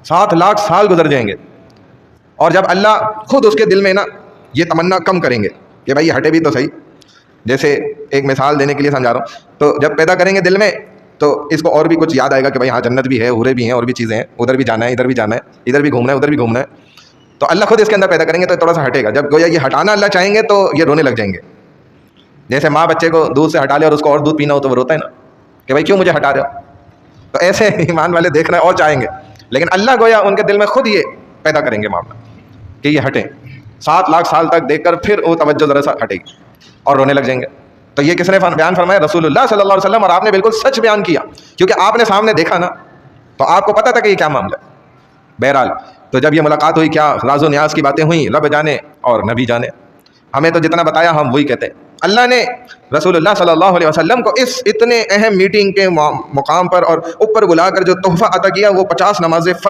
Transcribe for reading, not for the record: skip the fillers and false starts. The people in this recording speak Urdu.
7 لاکھ سال گزر جائیں گے، اور جب اللہ خود اس کے دل میں نا یہ تمنا کم کریں گے کہ بھائی یہ ہٹے بھی تو صحیح، جیسے ایک مثال دینے کے لیے سمجھا رہا ہوں، تو جب پیدا کریں گے دل میں تو اس کو اور بھی کچھ یاد آئے گا کہ بھائی ہاں جنت بھی ہے، حوریں بھی ہیں، اور بھی چیزیں ہیں، ادھر بھی جانا ہے، ادھر بھی جانا ہے، ادھر بھی گھومنا ہے، ادھر بھی گھومنا ہے، تو اللہ خود اس کے اندر پیدا کریں گے تو تھوڑا سا ہٹے گا. جب گویا یہ ہٹانا اللہ چاہیں گے تو یہ رونے لگ جائیں گے. جیسے ماں بچے کو دودھ سے ہٹا لے اور اس کو اور دودھ پینا ہو تو وہ روتا ہے نا کہ بھائی کیوں مجھے ہٹا رہے ہو. تو ایسے ایمان والے دیکھ رہے ہیں اور چاہیں گے، لیکن اللہ گویا ان کے دل میں خود یہ پیدا کریں گے معاملہ کہ یہ ہٹیں. 7 لاکھ سال تک دیکھ کر پھر وہ توجہ ذرا سا ہٹے گی اور رونے لگ جائیں گے. تو یہ کس نے بیان فرمایا؟ رسول اللہ صلی اللہ علیہ وسلم. اور آپ نے بالکل سچ بیان کیا کیونکہ آپ نے سامنے دیکھا نا، تو آپ کو پتا تھا کہ یہ کیا معاملہ ہے. بہرحال تو جب یہ ملاقات ہوئی، کیا راز و نیاز کی باتیں ہوئیں، رب جانے اور نبی جانے. ہمیں تو جتنا بتایا ہم وہی کہتے ہیں. اللہ نے رسول اللہ صلی اللہ علیہ وسلم کو اس اتنے اہم میٹنگ کے مقام پر اور اوپر بلا کر جو تحفہ عطا کیا وہ 50 نمازیں